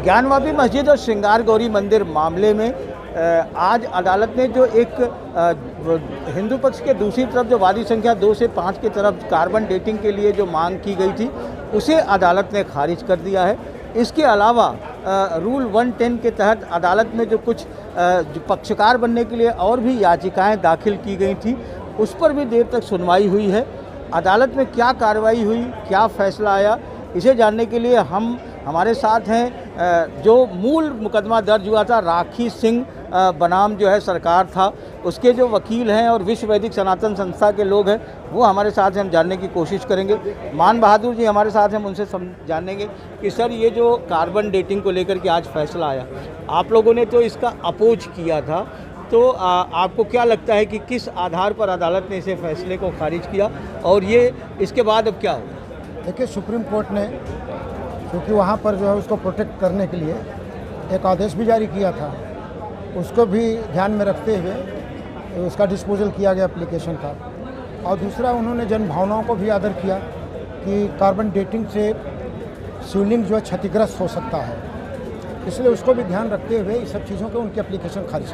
ज्ञानवापी मस्जिद और श्रृंगार गौरी मंदिर मामले में आज अदालत ने जो एक हिंदू पक्ष के दूसरी तरफ जो वादी संख्या 2 से 5 की तरफ कार्बन डेटिंग के लिए जो मांग की गई थी उसे अदालत ने खारिज कर दिया है। इसके अलावा रूल 110 के तहत अदालत में जो कुछ जो पक्षकार बनने के लिए और भी याचिकाएं दाखिल की गई थी उस पर भी देर तक सुनवाई हुई है। अदालत में क्या कार्रवाई हुई, क्या फैसला आया, इसे जानने के लिए हमारे साथ हैं जो मूल मुकदमा दर्ज हुआ था राखी सिंह बनाम जो है सरकार था उसके जो वकील हैं और विश्व वैदिक सनातन संस्था के लोग हैं वो हमारे साथ हैं, हम जानने की कोशिश करेंगे। मान बहादुर जी हमारे साथ हैं, हम उनसे जानेंगे कि सर ये जो कार्बन डेटिंग को लेकर के आज फैसला आया, आप लोगों ने तो इसका अपोज किया था, तो आपको क्या लगता है कि किस आधार पर अदालत ने इसे फैसले को खारिज किया और ये इसके बाद अब क्या होगा? देखिए, सुप्रीम कोर्ट ने क्योंकि वहाँ पर जो है उसको प्रोटेक्ट करने के लिए एक आदेश भी जारी किया था, उसको भी ध्यान में रखते हुए उसका डिस्पोजल किया गया एप्लीकेशन का। और दूसरा, उन्होंने जन भावनाओं को भी आदर किया कि कार्बन डेटिंग से शिवलिंग जो है क्षतिग्रस्त हो सकता है, इसलिए उसको भी ध्यान रखते हुए इस सब चीज़ों के उनकी एप्लीकेशन खारिज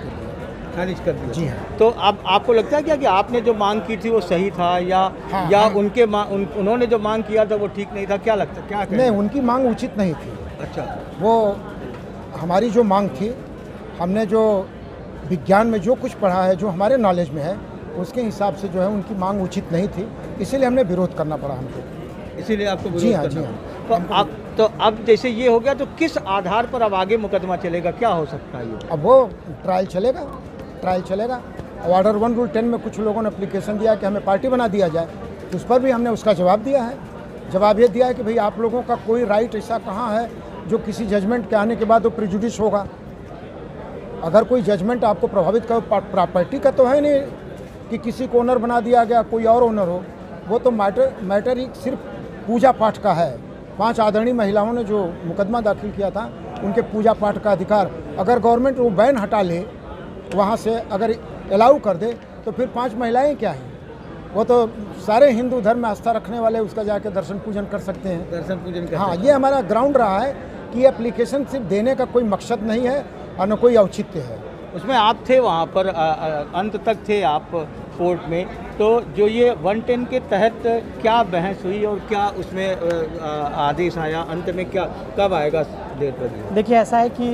कर दिया। जी हाँ। तो अब आपको लगता है क्या कि आपने जो मांग की थी वो सही था या हाँ, या उन्होंने जो मांग किया था वो ठीक नहीं था? क्या लगता है, क्या नहीं, उनकी मांग उचित नहीं थी। अच्छा, वो हमारी जो मांग थी, हमने जो विज्ञान में जो कुछ पढ़ा है, जो हमारे नॉलेज में है, उसके हिसाब से जो है उनकी मांग उचित नहीं थी, इसीलिए हमने विरोध करना पड़ा हमको। इसीलिए आपको जी हाँ, विरोध जी करना हाँ। तो अब जैसे ये हो गया तो किस आधार पर अब आगे मुकदमा चलेगा, क्या हो सकता है ये? अब वो ट्रायल चलेगा। और ऑर्डर 1 रूल 10 में कुछ लोगों ने एप्लीकेशन दिया कि हमें पार्टी बना दिया जाए, तो उस पर भी हमने उसका जवाब दिया है। जवाब ये दिया है कि भाई आप लोगों का कोई राइट ऐसा कहाँ है जो किसी जजमेंट के आने के बाद वो प्रेजुडिस होगा। अगर कोई जजमेंट आपको प्रभावित कर, प्रॉपर्टी का तो है नहीं कि किसी को ओनर बना दिया गया, कोई और ओनर हो, वो तो मैटर ही सिर्फ पूजा पाठ का है। 5 आदरणीय महिलाओं ने जो मुकदमा दाखिल किया था, उनके पूजा पाठ का अधिकार अगर गवर्नमेंट वो बैन हटा ले, वहाँ से अगर अलाउ कर दे, तो फिर 5 महिलाएं क्या हैं? वो तो सारे हिंदू धर्म में आस्था रखने वाले उसका जाके दर्शन पूजन कर सकते हैं। दर्शन पूजन कर हाँ, ये हमारा ग्राउंड रहा है कि एप्लीकेशन सिर्फ देने का कोई मकसद नहीं है और न कोई औचित्य है। उसमें आप थे वहाँ पर, अंत तक थे आप कोर्ट में, तो जो ये 110 के तहत क्या बहस हुई और क्या उसमें आदेश आया, अंत में क्या कब आएगा देर पर? देखिए, ऐसा है कि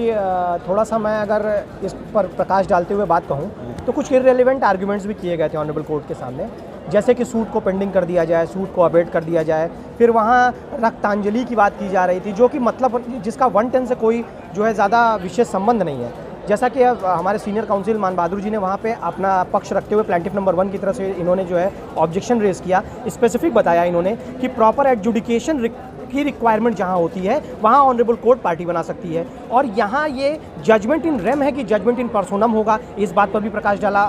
थोड़ा सा मैं अगर इस पर प्रकाश डालते हुए बात कहूँ तो कुछ इररिलेवेंट आर्ग्यूमेंट्स भी किए गए थे ऑनरेबल कोर्ट के सामने, जैसे कि सूट को पेंडिंग कर दिया जाए, सूट को अबेट कर दिया जाए। फिर वहाँ रक्तांजलि की बात की जा रही थी, जो कि मतलब जिसका 110 से कोई जो है ज़्यादा विशेष संबंध नहीं है। जैसा कि हमारे सीनियर काउंसिल मान बहादुर जी ने वहाँ पे अपना पक्ष रखते हुए प्लांटिफ नंबर 1 की तरफ से इन्होंने जो है ऑब्जेक्शन रेज किया, स्पेसिफिक बताया इन्होंने कि प्रॉपर एडजुडिकेशन की रिक्वायरमेंट जहाँ होती है वहाँ ऑनरेबल कोर्ट पार्टी बना सकती है, और यहाँ ये जजमेंट इन रेम है कि जजमेंट इन पर्सोनम होगा। इस बात पर भी प्रकाश डाला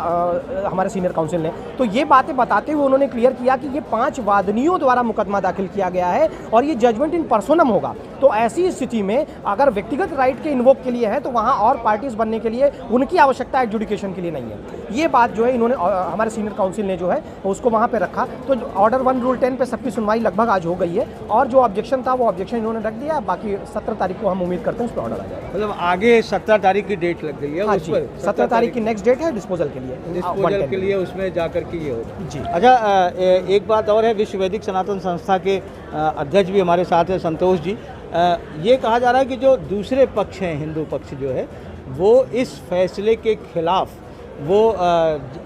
हमारे सीनियर काउंसिल ने। तो ये बातें बताते हुए उन्होंने क्लियर किया कि ये 5 वादनियों द्वारा मुकदमा दाखिल किया गया है और ये जजमेंट इन पर्सोनम होगा। तो ऐसी स्थिति में अगर व्यक्तिगत राइट के इन्वोक के लिए है तो वहाँ और पार्टीज बनने के लिए उनकी आवश्यकता एडजुडिकेशन के लिए नहीं है। ये बात जो है इन्होंने हमारे सीनियर काउंसिल ने जो है उसको वहाँ पे रखा। तो ऑर्डर 1 रूल 10 पे सबकी सुनवाई लगभग आज हो गई है और जो ऑब्जेक्शन था वो ऑब्जेक्शन इन्होंने रख दिया। बाकी 17 तारीख को हम उम्मीद करते हैं उस पर ऑर्डर आ जाएगा। मतलब आगे 17 तारीख की डेट लग गई है? हाँ उस जी, पर 17 तारीख की नेक्स्ट डेट है डिस्पोजल के लिए। डिस्पोजल के लिए उसमें जाकर के ये होगा जी। अच्छा, एक बात और है, विश्व वैदिक सनातन संस्था के अध्यक्ष भी हमारे साथ हैं, संतोष जी। ये कहा जा रहा है कि जो दूसरे पक्ष हैं, हिंदू पक्ष जो है, वो इस फैसले के खिलाफ वो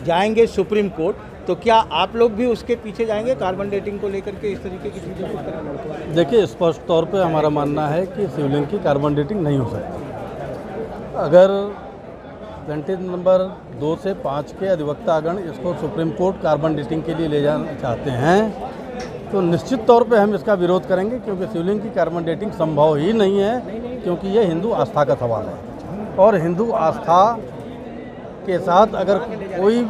जाएंगे सुप्रीम कोर्ट, तो क्या आप लोग भी उसके पीछे जाएंगे कार्बन डेटिंग को लेकर के, इस तरीके की चीज़ों को? देखिए, स्पष्ट तौर पे हमारा मानना है कि शिवलिंग की कार्बन डेटिंग नहीं हो सकती। अगर प्लांटिफ नंबर 2 से 5 के अधिवक्तागण इसको सुप्रीम कोर्ट कार्बन डेटिंग के लिए ले जाना चाहते हैं तो निश्चित तौर पे हम इसका विरोध करेंगे, क्योंकि शिवलिंग की कार्बन डेटिंग संभव ही नहीं है, क्योंकि ये हिंदू आस्था का सवाल है और हिंदू आस्था के साथ अगर कोई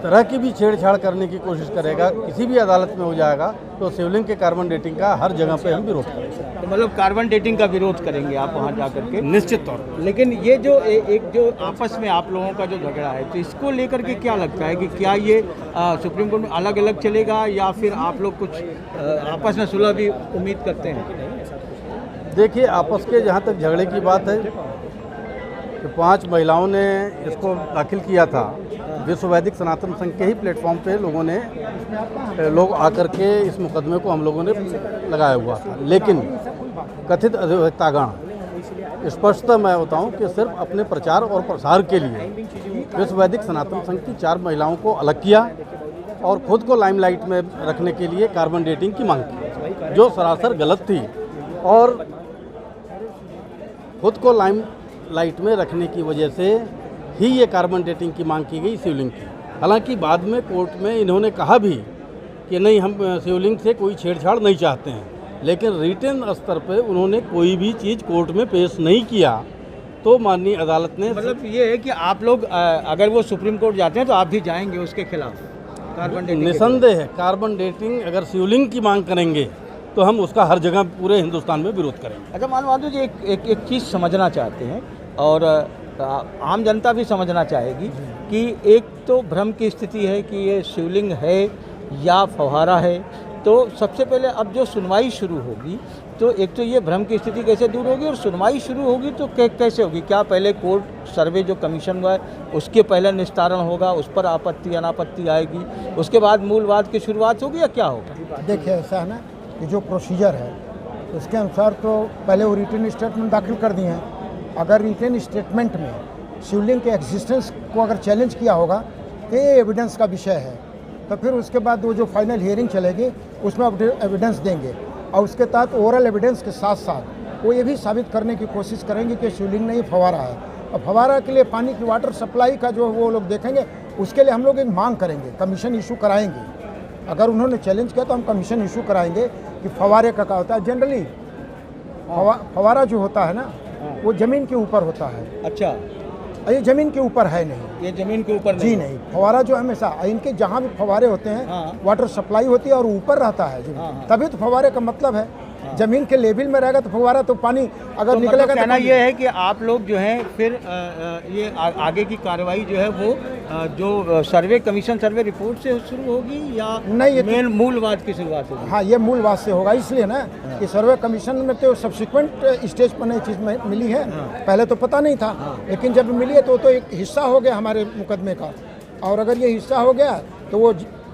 तरह की भी छेड़छाड़ करने की कोशिश करेगा, किसी भी अदालत में हो जाएगा, तो शिवलिंग के कार्बन डेटिंग का हर जगह पे हम विरोध करेंगे। तो मतलब कार्बन डेटिंग का विरोध करेंगे आप वहाँ जा करके? निश्चित तौर पर। लेकिन ये जो एक जो आपस में आप लोगों का जो झगड़ा है, तो इसको लेकर के क्या लगता है कि क्या ये सुप्रीम कोर्ट में अलग अलग चलेगा या फिर आप लोग कुछ आपस में सुलह भी उम्मीद करते हैं? देखिए, आपस के जहाँ तक झगड़े की बात है कि 5 महिलाओं ने इसको दाखिल किया था, विश्व वैदिक सनातन संघ के ही प्लेटफॉर्म पे लोग आकर के इस मुकदमे को हम लोगों ने लगाया हुआ था। लेकिन कथित अधिवक्तागण स्पष्टतः मैं बताऊं कि सिर्फ अपने प्रचार और प्रसार के लिए विश्व वैदिक सनातन संघ की 4 महिलाओं को अलग किया और खुद को लाइमलाइट में रखने के लिए कार्बन डेटिंग की मांग की, जो सरासर गलत थी। और खुद को लाइट में रखने की वजह से ही ये कार्बन डेटिंग की मांग की गई शिवलिंग की। हालांकि बाद में कोर्ट में इन्होंने कहा भी कि नहीं, हम शिवलिंग से कोई छेड़छाड़ नहीं चाहते हैं, लेकिन रिटन स्तर पे उन्होंने कोई भी चीज़ कोर्ट में पेश नहीं किया। तो माननीय अदालत ने मतलब ये है कि आप लोग अगर वो सुप्रीम कोर्ट जाते हैं तो आप भी जाएंगे उसके खिलाफ कार्बन डेटिंग? निसंदेह है, कार्बन डेटिंग अगर शिवलिंग की मांग करेंगे तो हम उसका हर जगह पूरे हिंदुस्तान में विरोध करेंगे। अच्छा माधव जी, एक चीज़ समझना चाहते हैं और आम जनता भी समझना चाहेगी कि एक तो भ्रम की स्थिति है कि ये शिवलिंग है या फव्वारा है। तो सबसे पहले अब जो सुनवाई शुरू होगी तो एक तो ये भ्रम की स्थिति कैसे दूर होगी, और सुनवाई शुरू होगी तो कैसे होगी? क्या पहले कोर्ट सर्वे जो कमीशन हुआ है उसके पहले निस्तारण होगा, उस पर आपत्ति अनापत्ति आएगी, उसके बाद मूल वाद की शुरुआत होगी या क्या होगा? देखिए, ऐसा है ना कि जो प्रोसीजर है उसके अनुसार तो पहले वो रिटन स्टेटमेंट दाखिल कर दिए हैं। अगर रिटन स्टेटमेंट में शिवलिंग के एग्जिस्टेंस को अगर चैलेंज किया होगा तो ये एविडेंस का विषय है, तो फिर उसके बाद वो जो फाइनल हियरिंग चलेगी उसमें एविडेंस देंगे और उसके तहत ओरल एविडेंस के साथ साथ वो ये भी साबित करने की कोशिश करेंगे कि शिवलिंग नहीं फव्वारा है। और फव्वारा के लिए पानी की वाटर सप्लाई का जो वो लोग देखेंगे, उसके लिए हम लोग एक मांग करेंगे, कमीशन इशू कराएंगे। अगर उन्होंने चैलेंज किया तो हम कमीशन इशू कराएंगे कि फव्वारे का क्या होता है। जनरली फव्वारा जो होता है ना वो ज़मीन के ऊपर होता है। अच्छा, ये ज़मीन के ऊपर है नहीं, ये ज़मीन के ऊपर जी नहीं। फव्वारा जो हमेशा इनके जहाँ भी फव्वारे होते हैं, हाँ। वाटर सप्लाई होती है और ऊपर रहता है ज़मीन, हाँ। तभी तो फव्वारे का मतलब है। ज़मीन के लेवल में रहेगा तो फव्वारा तो पानी अगर तो निकलेगा मतलब कहना तो ये है कि आप लोग जो है फिर ये आगे की कार्रवाई जो है वो जो सर्वे कमीशन सर्वे रिपोर्ट से शुरू होगी या नहीं, ये तो- मेन मूल वाद की शुरुआत होगी? हाँ, ये मूल बात से होगा। इसलिए ना कि सर्वे कमीशन में तो सब्सिक्वेंट स्टेज पर नई चीज़ मिली है, पहले तो पता नहीं था, लेकिन जब मिली है तो एक हिस्सा हो गया हमारे मुकदमे का। और अगर ये हिस्सा हो गया तो वो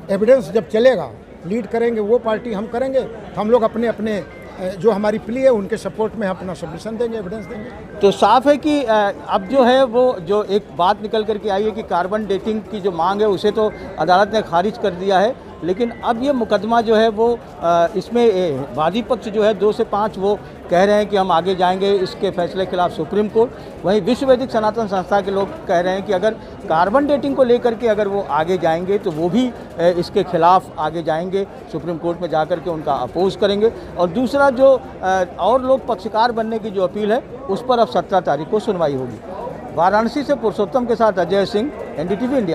एविडेंस जब चलेगा, लीड करेंगे वो पार्टी, हम करेंगे, तो हम लोग अपने अपने जो हमारी प्ली है उनके सपोर्ट में अपना सबमिशन देंगे, एविडेंस देंगे। तो साफ है कि अब जो है वो जो एक बात निकल करके आई है कि कार्बन डेटिंग की जो मांग है उसे तो अदालत ने खारिज कर दिया है, लेकिन अब ये मुकदमा जो है वो इसमें वादी पक्ष जो है 2 से 5 वो कह रहे हैं कि हम आगे जाएंगे इसके फैसले के खिलाफ सुप्रीम कोर्ट। वहीं विश्व वैदिक सनातन संस्था के लोग कह रहे हैं कि अगर कार्बन डेटिंग को लेकर के अगर वो आगे जाएंगे तो वो भी इसके खिलाफ आगे जाएंगे, सुप्रीम कोर्ट में जाकर के उनका अपोज करेंगे। और दूसरा जो और लोग पक्षकार बनने की जो अपील है उस पर अब 17 तारीख को सुनवाई होगी। वाराणसी से पुरुषोत्तम के साथ अजय सिंह, NDTV इंडिया।